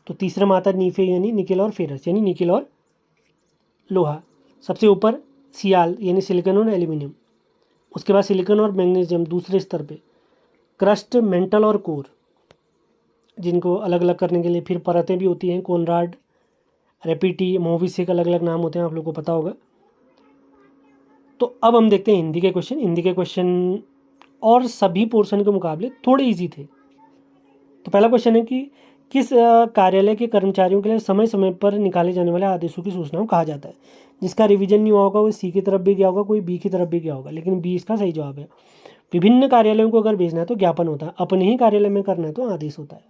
तो तीसरा में आता है नीफे यानी निकेल और फेरस यानी निकेल और लोहा। सबसे ऊपर सियाल यानी सिलिकॉन और एल्यूमिनियम, उसके बाद सिलिकॉन और मैग्नीशियम दूसरे स्तर पे, क्रस्ट, मेंटल और कोर, जिनको अलग अलग करने के लिए फिर परतें भी होती हैं, कोनराड, रेपिटी, मोविसेक, अलग अलग नाम होते हैं, आप लोगों को पता होगा। तो अब हम देखते हैं हिंदी के क्वेश्चन। हिंदी के क्वेश्चन और सभी पोर्शन के मुकाबले थोड़े इजी थे। तो पहला क्वेश्चन है कि किस कार्यालय के कर्मचारियों के लिए समय समय पर निकाले जाने वाले आदेशों की सूचना को कहा जाता है। जिसका रिवीजन नहीं हुआ होगा वो सी की तरफ भी गया होगा, कोई बी की तरफ भी गया होगा, लेकिन बी इसका सही जवाब है। विभिन्न कार्यालयों को अगर भेजना है तो ज्ञापन होता है, अपने ही कार्यालय में करना है तो आदेश होता है।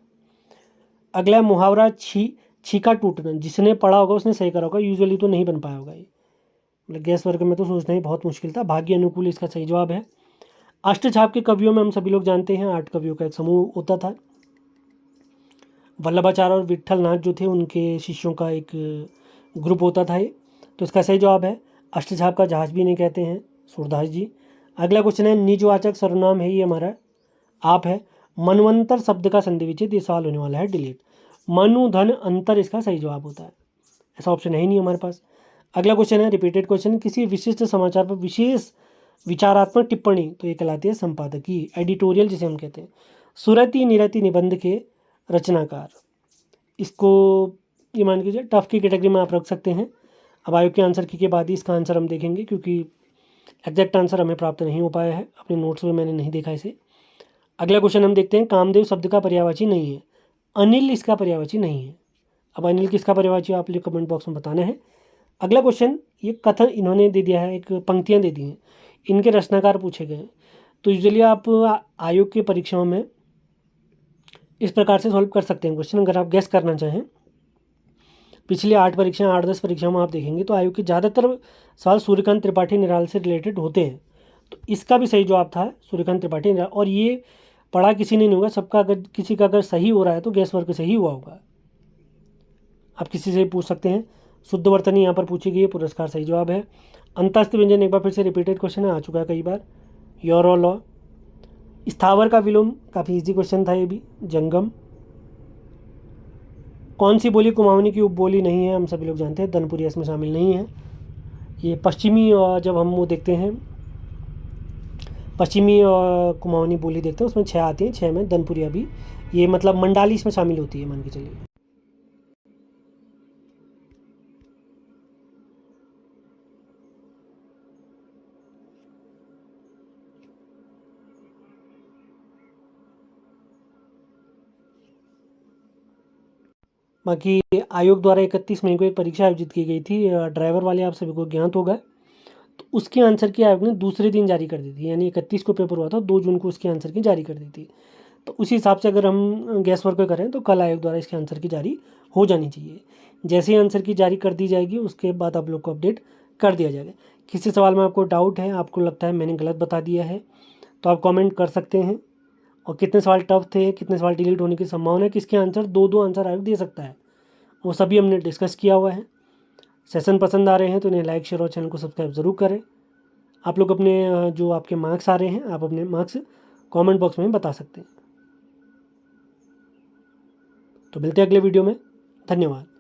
अगला मुहावरा छीका टूटना, जिसने पढ़ा होगा उसने सही करा होगा, यूजुअली तो नहीं बन पाया होगा ये, मतलब गैस वर्ग में तो सोचना ही बहुत मुश्किल था। भाग्य अनुकूल इसका सही जवाब है। अष्टछाप के कवियों में हम सभी लोग जानते हैं 8 कवियों का एक समूह होता था। वल्लभाचार्य और विट्ठल नाथ जो थे उनके शिष्यों का एक ग्रुप होता था ये, तो इसका सही जवाब है अष्टछाप का जहाज भी नहीं कहते हैं, सूरदास जी। अगला क्वेश्चन है निजवाचक सर्वनाम है, ये हमारा आप है। मनवंतर शब्द का संधि विच्छेद, ये सवाल होने वाला है डिलीट। मनु धन अंतर इसका सही जवाब होता है, ऐसा ऑप्शन है ही नहीं हमारे पास। अगला क्वेश्चन है रिपीटेड क्वेश्चन, किसी विशिष्ट समाचार पर विशेष विचारात्मक टिप्पणी, तो ये कहलाती है संपादकीय, एडिटोरियल जिसे हम कहते हैं। सुरति निरति निबंध के रचनाकार, इसको ये मान लीजिए टफ की कैटेगरी में आप रख सकते हैं। अब आयोग के आंसर की के बाद ही इसका आंसर हम देखेंगे, क्योंकि एग्जैक्ट आंसर हमें प्राप्त नहीं हो पाया है, अपने नोट्स में मैंने नहीं देखा इसे। अगला क्वेश्चन हम देखते हैं कामदेव शब्द का पर्यायवाची नहीं है, अनिल इसका पर्यायवाची नहीं है। अब अनिल किसका पर्यायवाची आप लोग कमेंट बॉक्स में बताना है। अगला क्वेश्चन, ये कथन इन्होंने दे दिया है, एक पंक्तियाँ दे दी हैं, इनके रचनाकार पूछे गए हैं। तो यूजुअली आप आयोग की परीक्षाओं में इस प्रकार से सॉल्व कर सकते हैं क्वेश्चन, अगर आप गैस करना चाहें। पिछली 8-10 परीक्षाओं में आप देखेंगे तो आयोग के ज़्यादातर सवाल सूर्यकांत त्रिपाठी निराल से रिलेटेड होते हैं, तो इसका भी सही जवाब था सूर्यकांत त्रिपाठी निराल। और ये पढ़ा किसी ने नहीं होगा, सबका अगर किसी का अगर सही हो रहा है तो गैस वर्क से ही हुआ होगा, आप किसी से पूछ सकते हैं। शुद्ध वर्तनी यहाँ पर पूछी गई है, पुरस्कार सही जवाब है। अंतस्थ व्यंजन एक बार फिर से रिपीटेड क्वेश्चन है, आ चुका है कई बार। योर और लॉ। स्थावर का विलोम काफ़ी इजी क्वेश्चन था ये भी, जंगम। कौन सी बोली कुमाऊनी की उपबोली नहीं है, हम सभी लोग जानते हैं, धनपुरिया इसमें शामिल नहीं है। ये पश्चिमी, जब हम वो देखते हैं पश्चिमी कुमाऊनी बोली देखते हैं उसमें 6 आती हैं, 6 में धनपुरिया भी, ये मतलब मंडाली इसमें शामिल होती है, मान के चलिए। बाकी आयोग द्वारा 31 मई को एक परीक्षा आयोजित की गई थी, ड्राइवर वाले आप सभी को ज्ञात होगा, तो उसके आंसर की आयोग ने दूसरे दिन जारी कर दी थी, यानी 31 को पेपर हुआ था, 2 जून को उसके आंसर की जारी कर दी थी। तो उसी हिसाब से अगर हम गैस वर्क करें तो कल आयोग द्वारा इसके आंसर की जारी हो जानी चाहिए। जैसे ही आंसर की जारी कर दी जाएगी उसके बाद आप लोग को अपडेट कर दिया जाएगा। किसी सवाल में आपको डाउट है, आपको लगता है मैंने गलत बता दिया है, तो आप कमेंट कर सकते हैं। और कितने सवाल टफ थे, कितने सवाल डिलीट होने की संभावना है, किसके आंसर 2-2 आंसर आयोग दे सकता है, वो सभी हमने डिस्कस किया हुआ है। सेशन पसंद आ रहे हैं तो इन्हें लाइक, शेयर और चैनल को सब्सक्राइब ज़रूर करें। आप लोग अपने जो आपके मार्क्स आ रहे हैं, आप अपने मार्क्स कमेंट बॉक्स में बता सकते हैं। तो मिलते हैं अगले वीडियो में। धन्यवाद।